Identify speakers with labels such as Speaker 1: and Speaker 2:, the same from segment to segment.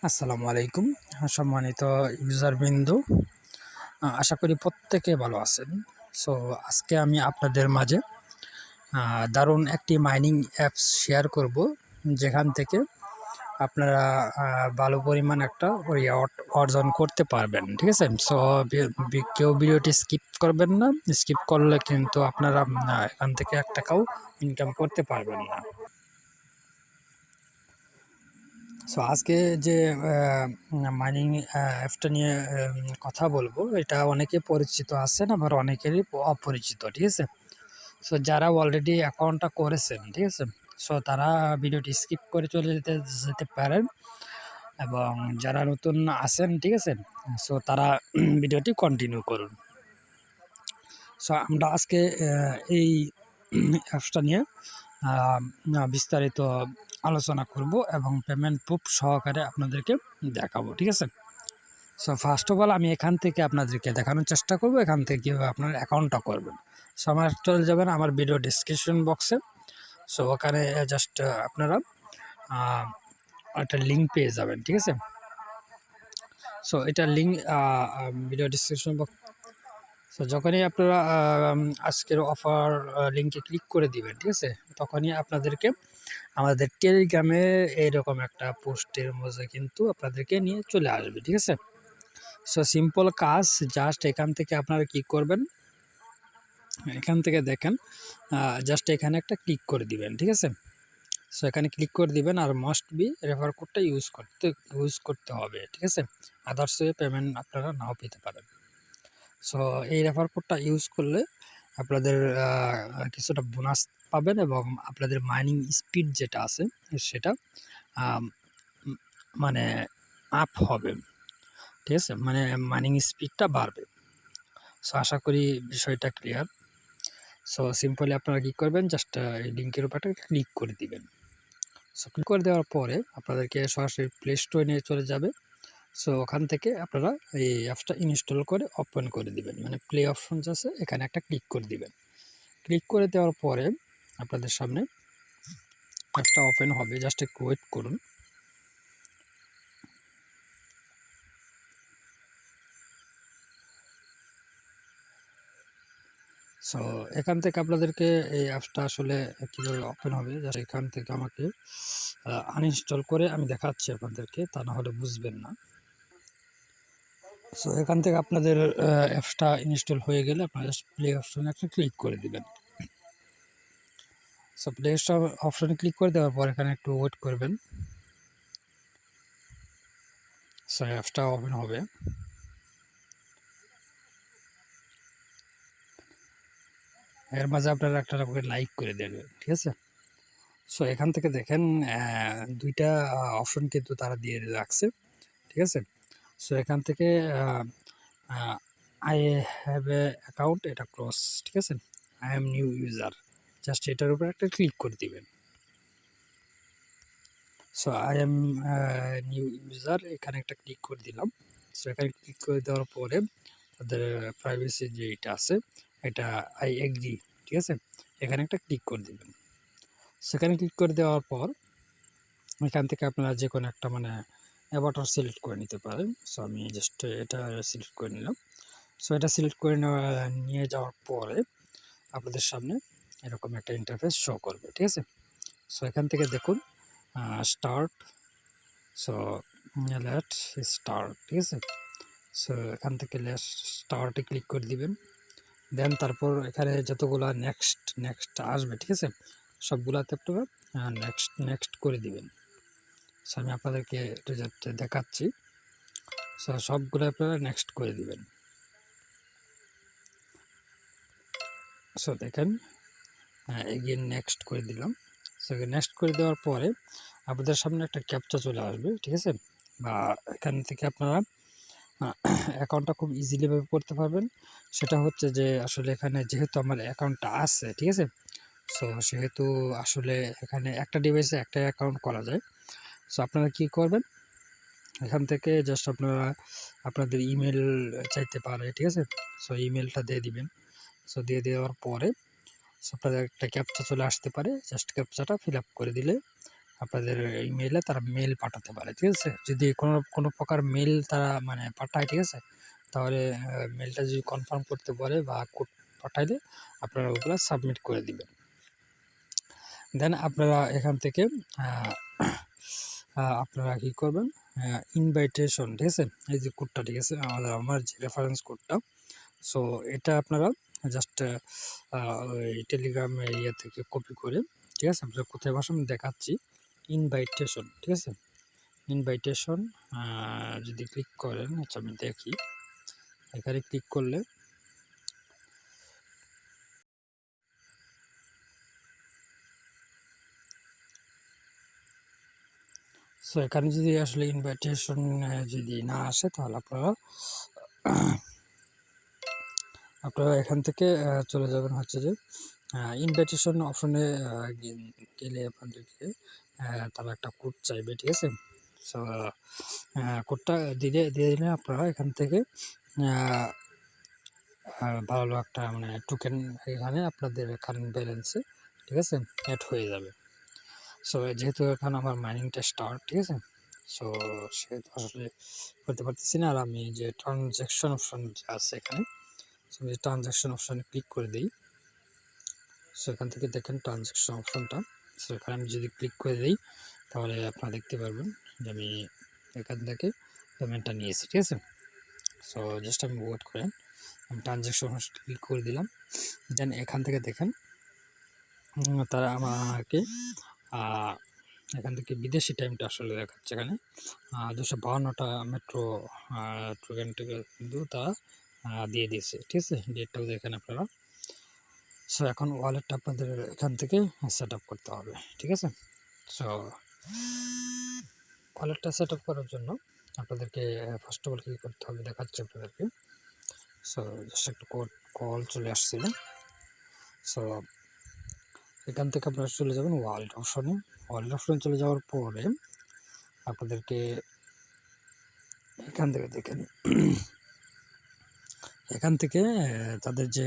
Speaker 1: আসসালামু আলাইকুম সম্মানিত ইউজারবৃন্দ, আশা করি প্রত্যেকে ভালো আছেন। সো আজকে আমি আপনাদের মাঝে দারুণ একটি মাইনিং অ্যাপস শেয়ার করব, যেখান থেকে আপনারা ভালো পরিমাণ একটা রিওয়ার্ড অর্জন করতে পারবেন। ঠিক আছে? সো কেউ ভিডিওটি স্কিপ করবেন না। স্কিপ করলে কিন্তু আপনারা এখান থেকে 1 টাকাও ইনকাম করতে পারবেন না। সো আজকে যে মাইনিং অ্যাপসটা নিয়ে কথা বলবো, এটা অনেকে পরিচিত আছেন, আবার অনেকেরই অপরিচিত। ঠিক আছে? সো যারা অলরেডি অ্যাকাউন্টটা করেছেন, ঠিক আছে, সো তারা ভিডিওটি স্কিপ করে চলে যেতে পারেন, এবং যারা নতুন আছেন, ঠিক আছে, সো তারা ভিডিওটি কন্টিনিউ করুন। সো আমরা আজকে এই অ্যাপসটা নিয়ে বিস্তারিত আলোচনা করব এবং পেমেন্ট প্রুফ সহকারে আপনাদেরকে দেখাবো। ঠিক আছে? সো ফার্স্ট অফ অল আমি এখান থেকে আপনাদেরকে দেখানোর চেষ্টা করব এখান থেকে কীভাবে আপনার অ্যাকাউন্টটা করবেন। সো আমার চলে যাবেন আমার ভিডিও ডিসক্রিপশন বক্সে। সো ওখানে জাস্ট আপনারা একটা লিঙ্ক পেয়ে যাবেন। ঠিক আছে? সো এটা link video description box. So যখনই আপনারা আজকের অফার লিঙ্কে ক্লিক করে দিবেন, ঠিক আছে, তখনই আপনাদেরকে আমাদের টেলিগ্রামে এইরকম একটা পোস্টের মধ্যে কিন্তু আপনাদেরকে নিয়ে চলে আসবে। ঠিক আছে? সো সিম্পল কাজ, জাস্ট এখান থেকে আপনারা কি করবেন, এখান থেকে দেখেন জাস্ট এখানে একটা ক্লিক করে দিবেন। ঠিক আছে? সো এখানে ক্লিক করে দিবেন, আর মাস্ট বি রেফার কোডটা ইউজ করতে হবে। ঠিক আছে? আদার্স ওয়ে পেমেন্ট আপনারা নাও পেতে পারেন। সো এই রেফার কোডটা ইউজ করলে আপনাদের কিছুটা বোনাস পাবেন, এবং আপনাদের মাইনিং স্পিড যেটা আছে সেটা মানে আপ হবে। ঠিক আছে? মানে মাইনিং স্পিডটা বাড়বে। সো আশা করি বিষয়টা ক্লিয়ার। সো সিম্পলি আপনারা কী করবেন, জাস্ট এই লিঙ্কের উপরটা ক্লিক করে দিবেন। সো ক্লিক করে দেওয়ার পরে আপনাদেরকে সরাসরি প্লে স্টোরে নিয়ে চলে যাবে। সো ওখান থেকে আপনারা এই অ্যাপসটা ইনস্টল করে ওপেন করে দিবেন, মানে প্লে অপশন আছে এখানে একটা ক্লিক করে দিবেন। ক্লিক করে দেওয়ার পরে আপনাদের সামনে অ্যাপসটা ওপেন হবে, জাস্ট একটু ওয়েট করুন। সো এখান থেকে আপনাদেরকে এই অ্যাপসটা আসলে কীভাবে ওপেন হবে, জাস্ট এখান থেকে আমাকে আনইনস্টল করে আমি দেখাচ্ছি আপনাদেরকে, তা না হলে বুঝবেন না। সো এখান থেকে আপনাদের অ্যাপসটা ইনস্টল হয়ে গেলে আপনারা জাস্ট প্লে অপশনে একটা ক্লিক করে দিবেন। সো প্লে স্টোর অপশনে ক্লিক করে দেওয়ার পর এখানে একটু ওয়েট করবেন। সো অ্যাপসটা ওপেন হবে। এর মাঝে আপনারা একটা করে লাইক করে দেবেন। ঠিক আছে? সো এখান থেকে দেখেন দুইটা অপশন কিন্তু তারা দিয়ে রাখছে। ঠিক আছে? সো এখান থেকে আই হ্যাভ এ অ্যাকাউন্ট, এটা ক্রস। ঠিক আছে? I am new user, just এটার উপর একটা ক্লিক করে দিবেন। So I am new user, এখানে একটা ক্লিক করে দিলাম। সো এখানে ক্লিক করে দেওয়ার পরে তাদের প্রাইভেসি যে এটা আছে, এটা আই এগ্রি। ঠিক আছে? এখানে একটা ক্লিক করে দিবেন। সেখানে ক্লিক করে দেওয়ার পর এখান থেকে আপনারা যে কোনো একটা মানে অ্যাভাটার সিলেক্ট করে নিতে পারেন। সো আমি জাস্ট এটা সিলেক্ট করে নিলাম। সো এটা সিলেক্ট করে নিয়ে যাওয়ার পরে আপনাদের সামনে এরকম একটা ইন্টারফেস শো করবে। ঠিক আছে? সো এখান থেকে দেখুন স্টার্ট। So let start. ঠিক আছে? সো এখান থেকে লেট স্টার্টে ক্লিক করে দিবেন। দেন তারপর এখানে যতগুলা নেক্সট আসবে, ঠিক আছে, সবগুলাতে আপনারা নেক্সট করে দিবেন। সো আমি আপনাদেরকে রেজাল্ট দেখাচ্ছি। সো সবগুলো আপনারা নেক্সট করে দিবেন। সো দেখেন এগেইন নেক্সট করে দিলাম। সো নেক্সট করে দেওয়ার পরে আপনাদের সামনে একটা ক্যাপচা চলে আসবে। ঠিক আছে? বা এখান থেকে আপনারা অ্যাকাউন্টটা খুব ইজিলিভাবে করতে পারবেন। সেটা হচ্ছে যে আসলে এখানে যেহেতু আমার অ্যাকাউন্টটা আছে, ঠিক আছে, সো সেহেতু আসলে এখানে একটা ডিভাইসে একটা অ্যাকাউন্ট করা যায়। সো আপনারা কি করবেন, এখান থেকে জাস্ট আপনারা আপনাদের ইমেল চাইতে পারে। ঠিক আছে? সো ইমেলটা দিয়ে দিবেন। সো দিয়ে দেওয়ার পরে আপনাদের একটা ক্যাপচা চলে আসতে পারে, জাস্ট ক্যাপচাটা ফিল আপ করে দিলে আপনাদের ইমেইলে তারা মেল পাঠাতে পারে, ঠিক আছে? যদি কোনো প্রকার মেল তারা মানে পাঠায়, ঠিক আছে? তাহলে মেলটা যদি কনফার্ম করতে বলে বা কোড পাঠাইলে আপনারা ওগুলো সাবমিট করে দিবেন। দেন আপনারা এখান থেকে আপনারা কী করবেন, ইনভাইটেশন, ঠিক আছে? এই যে কোডটা, ঠিক আছে? আমার যে রেফারেন্স কোডটা, সো এটা আপনারা জাস্ট ওই টেলিগ্রাম ইয়ে থেকে কপি করে, ঠিক আছে? আপনারা কোথায় বসান দেখাচ্ছি। ইনভাইটেশন, ঠিক আছে? ইনভাইটেশন যদি ক্লিক করেন, আচ্ছা আমি দেখি, এখানে ক্লিক করলে সো এখানে যদি আসলে ইনভাইটেশন যদি না আসে, তাহলে আপনারা এখান থেকে চলে যাবেন হচ্ছে যে ইনভাইটেশন অপশনে গেলে আপনাদেরকে তারা একটা কোড চাইবে, ঠিক আছে? সো কোডটা দিয়ে দিলে আপনারা এখান থেকে ভালো একটা মানে টোকেন এখানে আপনাদের কারেন্ট ব্যালেন্সে, ঠিক আছে, অ্যাড হয়ে যাবে। সো যেহেতু এখন আমার মাইনিংটা স্টার্ট, ঠিক আছে? সো সেহেতু আসলে করতে পারতেছি না। আর আমি যে ট্রানজ্যাকশন অপশন আছে এখানে, সো আমি ট্রানজ্যাকশন অপশানে ক্লিক করে দিই। সো এখান থেকে দেখেন ট্রানজ্যাকশন অপশনটা, সো এখানে আমি যদি ক্লিক করে দিই, তাহলে আপনারা দেখতে পারবেন যে আমি এখান থেকে পেমেন্টটা নিয়েছি, ঠিক আছে? সো জাস্ট আমি ওয়েট করেন, আমি ট্রানজ্যাকশন ক্লিক করে দিলাম। দেন এখান থেকে দেখেন তারা আমাকে এখান থেকে বিদেশি টাইমটা আসলে দেখাচ্ছে এখানে 252টা মেট্রো টোকেন কিন্তু তারা দিয়ে দিয়েছে, ঠিক আছে? ডেটটাও দেখেন আপনারা। সো এখন ওয়ালেটটা আপনাদের এখান থেকে সেট আপ করতে হবে, ঠিক আছে? সো ওয়ালেটটা সেট আপ করার জন্য আপনাদেরকে ফার্স্ট অফ অল কী করতে হবে দেখাচ্ছি আপনাদেরকে। সো জাস্ট একটা কল চলে আসছিল। সো এখান থেকে আপনারা চলে যাবেন ওয়ালেট অপশনে। ওয়ালেট অপশনে চলে যাওয়ার পরে আপনাদেরকে এখান থেকে দেখেন এখান থেকে তাদের যে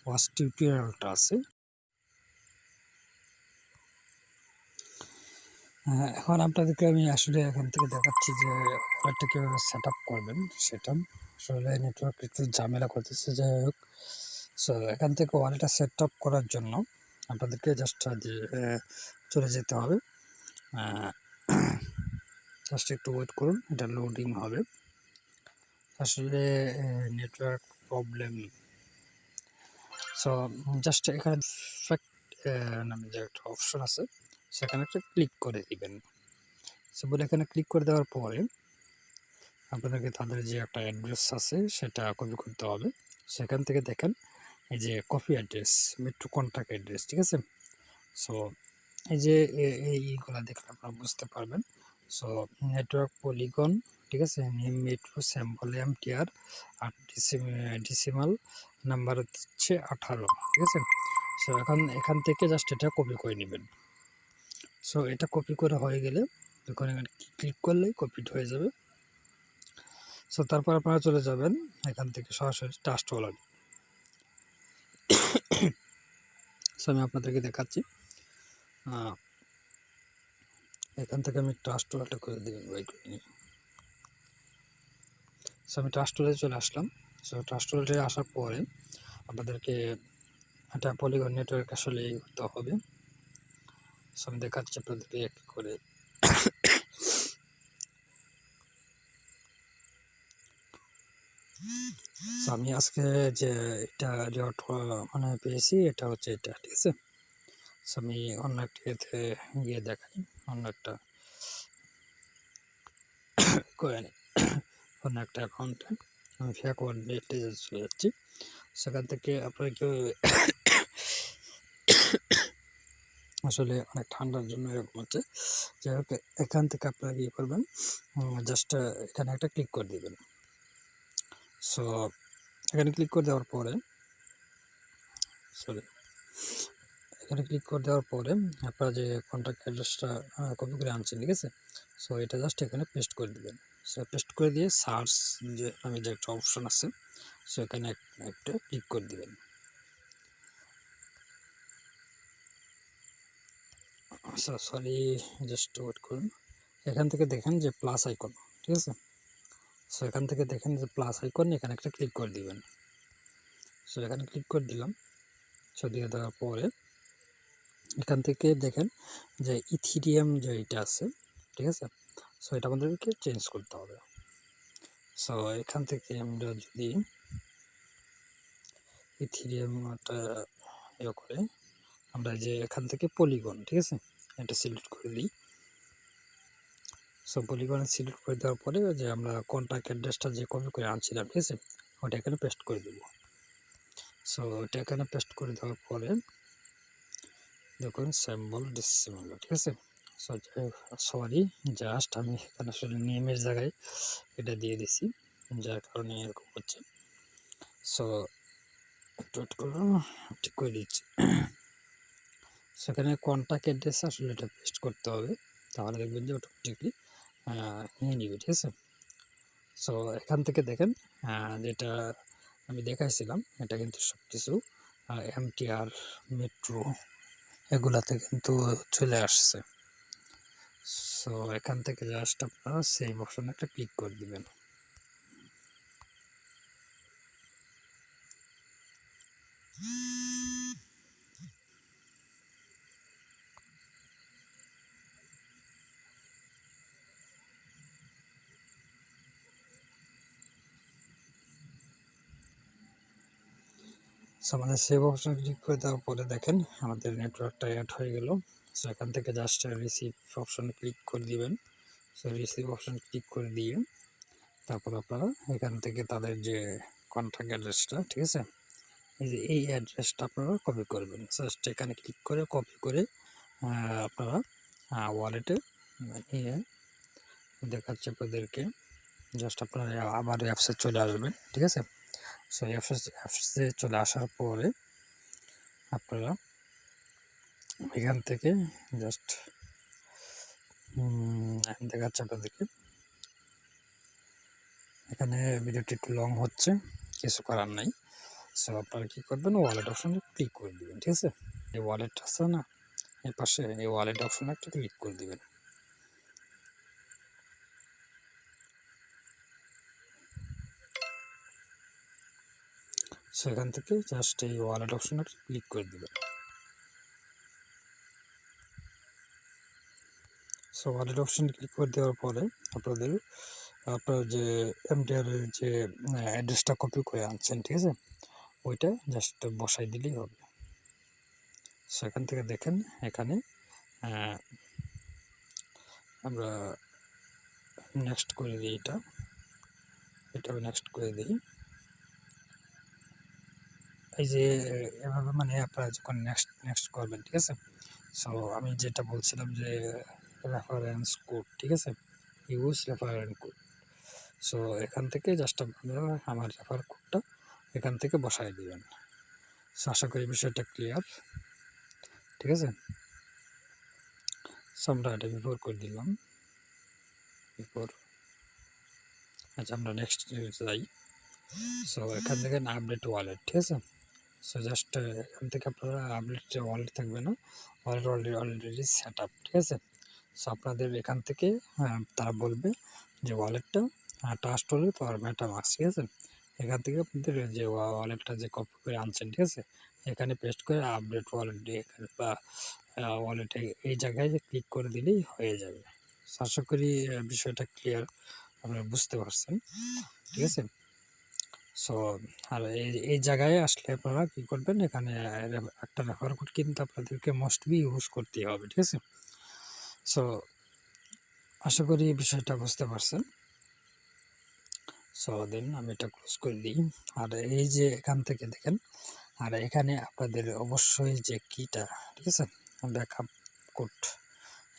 Speaker 1: ওয়াচ টিউটোরিয়ালটা আছে, এখন আপনাদেরকে আমি আসলে এখান থেকে দেখাচ্ছি যে ওয়ালেটটা কীভাবে সেট আপ করবেন। সেটা আসলে নেটওয়ার্ক একটু ঝামেলা করতেছে, যাই হোক। সো এখান থেকে ওয়ালেটটা সেট আপ করার জন্য আপনাদেরকে জাস্ট চলে যেতে হবে। জাস্ট একটু ওয়েট করুন, এটা লোডিং হবে। আসলে নেটওয়ার্ক প্রবলেম। সো জাস্ট এখানে নামে যে একটা অপশন আছে, সেখানে একটা ক্লিক করে দিবেন। সো বলে এখানে ক্লিক করে দেওয়ার পরে আপনাদেরকে তাদের যে একটা অ্যাড্রেস আছে সেটা কপি করতে হবে। সেখান থেকে দেখেন এই যে copy address, metro contact address, ঠিক আছে? সো এই যে এইগুলা দেখলে আপনারা বুঝতে পারবেন। সো নেটওয়ার্ক পলিগন, ঠিক আছে? নেম মেট্রো স্যাম্পল এমটিআর আর ডিসিমাল নাম্বার হচ্ছে 18, ঠিক আছে? সো এখান থেকে জাস্ট এটা কপি করে নেবেন। সো এটা কপি করে হয়ে গেলে এখানে ক্লিক করলেই কপিড হয়ে যাবে। সো তারপর আপনারা চলে যাবেন এখান থেকে সরাসরি ট্রাস্ট ওয়ালেট। সো আমি আপনাদেরকে দেখাচ্ছি, এখান থেকে আমি ট্রাস্ট ওয়ালেটটা করে দেবেন ওই করে নিই। সো আমি ট্রাস্ট ওয়ালেটে চলে আসলাম। সো ট্রাস্ট ওয়ালেটে আসার পরে আপনাদেরকে একটা পলিগন নেটওয়ার্ক আসলে করতে হবে। সো আমি দেখাচ্ছি আপনাদেরকে এক করে। সো আমি আজকে যে এটা রিওয়ার্ড মানে পেয়েছি এটা হচ্ছে এটা, ঠিক আছে? সো আমি অন্য একটা ইয়েতে গিয়ে দেখাই, অন্য একটা করে নিই, অন্য একটা অ্যাকাউন্টে আমি ফেক ওয়ালেটে চলে যাচ্ছি। সেখান থেকে আপনারা কেউ আসলে অনেক ঠান্ডার জন্য এরকম হচ্ছে। যাই হোক, এখান থেকে আপনারা কী করবেন, জাস্ট এখানে একটা ক্লিক করে দেবেন। সো এখানে ক্লিক করে দেওয়ার পরে এখানে ক্লিক করে দেওয়ার পরে আপনারা যে কন্ট্যাক্ট অ্যাড্রেসটা কপি করে আনছেন, ঠিক আছে? সো এটা জাস্ট এখানে পেস্ট করে দেবেন। সো পেস্ট করে দিয়ে সার্চ যে আমি যে একটা অপশন আছে, সো এখানে একটা ক্লিক করে দেবেন। আচ্ছা সরি, জাস্ট ওয়েট করুন। এখান থেকে দেখেন যে প্লাস আইকন, ঠিক আছে? সো এখান থেকে দেখেন যে প্লাস আইকন, এখানে একটা ক্লিক করে দিবেন। সো এখানে ক্লিক করে দিলাম। সো দিয়ে দেওয়ার পরে এখান থেকে দেখেন যে ইথিরিয়াম যে এটা আছে, ঠিক আছে? সো এটা আমাদেরকে চেঞ্জ করতে হবে। সো এখান থেকে আমরা যদি ইথিরিয়ামটা ইয়ে করে আমরা যে এখান থেকে পলিগন, ঠিক আছে, এটা সিলেক্ট করে দিই। সো পলিগনে সিলেক্ট করে দেওয়ার পরে যে আমরা কন্ট্যাক্ট অ্যাড্রেসটা যে কপি করে আনছিলাম, ঠিক আছে, ওটা এখানে পেস্ট করে দেবো। সো ওটা এখানে পেস্ট করে দেওয়ার পরে দেখুন সিম্বল ডিসিম্বল, ঠিক আছে? সো সরি, জাস্ট আমি এখানে আসলে নেমের জায়গায় এটা দিয়ে দিছি, যার কারণে এরকম হচ্ছে। সো ঠিক করে দিচ্ছি। সেখানে কন্ট্যাক্ট অ্যাড্রেস আসলে এটা পেস্ট করতে হবে, তাহলে দেখবেন যে অটোমেটিকলি নিয়ে নিবে, ঠিক আছে? সো এখান থেকে দেখেন যেটা আমি দেখাইছিলাম, এটা কিন্তু সব কিছু এমটিআর মেট্রো এগুলাতে কিন্তু চলে আসছে। সো এখান থেকে জাস্ট আপনারা সেভ অপশনে একটা ক্লিক করে দিবেন। সো আমাদের সেভ অপশনে ক্লিক করে দেওয়ার পরে দেখেন আমাদের নেটওয়ার্কটা অ্যাড হয়ে গেল। সো এখান থেকে জাস্ট রিসিভ অপশনে ক্লিক করে দিবেন। সো রিসিভ অপশন ক্লিক করে দিয়ে তারপর আপনারা এখান থেকে তাদের যে কন্ট্যাক্ট অ্যাড্রেসটা, ঠিক আছে, এই যে এই অ্যাড্রেসটা আপনারা কপি করবেন। জাস্ট এখানে ক্লিক করে কপি করে আপনারা ওয়ালেটে নিয়ে দেখাচ্ছি আপনাদেরকে। জাস্ট আপনারা আবার অ্যাপসে চলে আসবেন, ঠিক আছে? সো অ্যাপসে চলে আসার পরে আপনারা এখান থেকে জাস্ট দেখাচ্ছি আপনাদেরকে। এখানে ভিডিওটি একটু লং হচ্ছে, কিছু করার নাই। সো আপনারা কী করবেন, ওয়ালেট অপশনে ক্লিক করে দেবেন, ঠিক আছে? এই ওয়ালেট আছে না এর পাশে, এই ওয়ালেট অপশনে একটা ক্লিক করে দিবেন। সেখান থেকে জাস্ট এই ওয়ালেট অপশনে ক্লিক করে দিবেন। সো ওয়ালেট অপশনে ক্লিক করে দেওয়ার পরে আপনার যে এমটিআর এর যে অ্যাড্রেসটা কপি করে আনছেন, ঠিক আছে, ওইটা জাস্ট বসাই দিলেই হবে। সেখান থেকে দেখেন এখানে আমরা নেক্সট করে দিই, এটা নেক্সট করে দিই। এই যে এভাবে মানে আপনারা যখন নেক্সট করবেন, ঠিক আছে? সো আমি যেটা বলছিলাম যে রেফারেন্স কোড, ঠিক আছে, ইউজ রেফারেন্স কোড। সো এখান থেকে জাস্ট আপনারা আমার রেফার কোডটা এখান থেকে বসায় দিবেন। সো আশা করি বিষয়টা ক্লিয়ার, ঠিক আছে? সো আমরা এটা বিফোর করে দিলাম, বিফোর। আচ্ছা আমরা নেক্সট যাই। সো এখান থেকে আপডেট ওয়ালেট, ঠিক আছে? সো জাস্ট এখান থেকে আপনারা আপডেট ওয়ালেট থাকবে না, ওয়ালেট অলরেডি সেট আপ, ঠিক আছে? সো আপনাদের এখান থেকে তারা বলবে যে ওয়ালেটটা ট্রাস্ট হলে তো আর মেটামাস্ক, ঠিক আছে? এখান থেকে আপনাদের যে ওয়ালেটটা যে কপি করে আনছেন, ঠিক আছে, এখানে পেস্ট করে আপডেট ওয়ালেট দিয়ে বা ওয়ালেটে এই জায়গায় ক্লিক করে দিলেই হয়ে যাবে। আশা করি বিষয়টা ক্লিয়ার, আপনারা বুঝতে পারছেন, ঠিক আছে? সো আর এই জায়গায় আসলে আপনারা কী করবেন, এখানে একটা রেফার কোড কিন্তু আপনাদেরকে মাস্ট বি ইউজ করতেই হবে, ঠিক আছে? সো আশা করি এই বিষয়টা বুঝতে পারছেন। সো দেন আমি এটা ক্লোজ করে দিই। আর এই যে এখান থেকে দেখেন, আর এখানে আপনাদের অবশ্যই যে কিটা, ঠিক আছে, ব্যাকআপ কোড,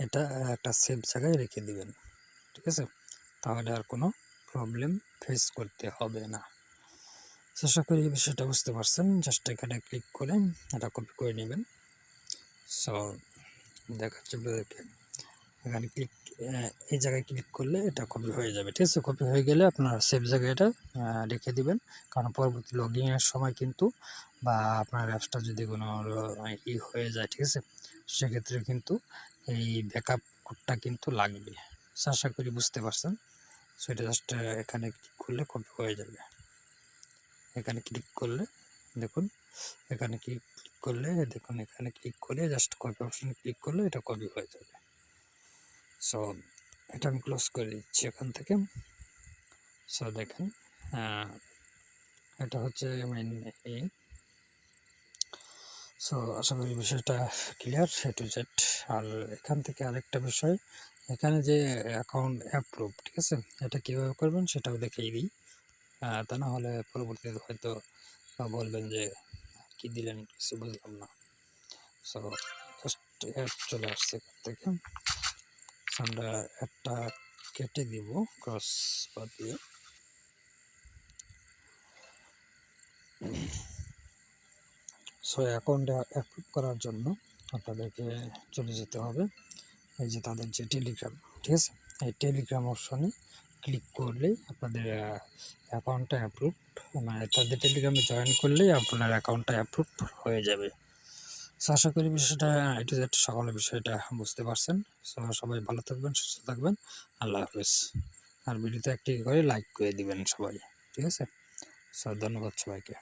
Speaker 1: এটা একটা সেফ জায়গায় রেখে দিবেন, ঠিক আছে? তাহলে আর কোনো প্রবলেম ফেস করতে হবে না। আশা করি এই বিষয়টা বুঝতে পারছেন। জাস্ট এখানে ক্লিক করে এটা কপি করে নেবেন। সো দেখাচ্ছি আপনাদেরকে, এখানে ক্লিক এই জায়গায় ক্লিক করলে এটা কপি হয়ে যাবে। ঠিক আছে, কপি হয়ে গেলে আপনার সেভ জায়গায় এটা রেখে দিবেন, কারণ পরবর্তী লগইনের সময় কিন্তু বা আপনার অ্যাপসটা যদি কোনো হয়ে যায়, ঠিক আছে, সেক্ষেত্রে কিন্তু এই ব্যাকআপ কোডটা কিন্তু লাগবে। আশা করি বুঝতে পারছেন। সো এটা জাস্ট এখানে ক্লিক করলে কপি হয়ে যাবে। এখানে ক্লিক করলে দেখুন, এখানে ক্লিক করলে দেখুন, এখানে ক্লিক করে জাস্ট কপি অপশানে ক্লিক করলে এটা কপি হয়ে যাবে। সো এটা আমি ক্লোজ করে দিচ্ছি এখান থেকে। সো দেখেন এটা হচ্ছে মেইন এই। সো আশা করি বিষয়টা ক্লিয়ার এ টু জেড। আর এখান থেকে আরেকটা বিষয়, এখানে যে অ্যাকাউন্ট অ্যাপ্রুভ, ঠিক আছে, এটা কীভাবে করবেন সেটাও দেখিয়ে দিই। তা না হলে পরবর্তীতে হয়তো বলবেন যে কি দিলেন কিছু বুঝলাম না। সো জাস্ট অ্যাড চলে আসছে এখান থেকে। আমরা অ্যাডটা কেটে দিব ক্রস বাদ দিয়ে। সো অ্যাকাউন্টে অ্যাপ্রুভ করার জন্য আপনাদেরকে চলে যেতে হবে এই যে তাদের যে টেলিগ্রাম, ঠিক আছে, এই টেলিগ্রাম অপশনে ক্লিক করলেই আপনাদের অ্যাকাউন্টটা অ্যাপ্রুভ, মানে তাদের টেলিগ্রামে জয়েন করলেই আপনার অ্যাকাউন্টটা অ্যাপ্রুভ হয়ে যাবে। সো আশা করি বিষয়টা এটা সকলের বিষয়টা বুঝতে পারছেন। সো সবাই ভালো থাকবেন, সুস্থ থাকবেন, আল্লাহ হাফেজ। আর ভিডিওতে একটি করে লাইক করে দিবেন সবাই, ঠিক আছে। সো ধন্যবাদ সবাইকে।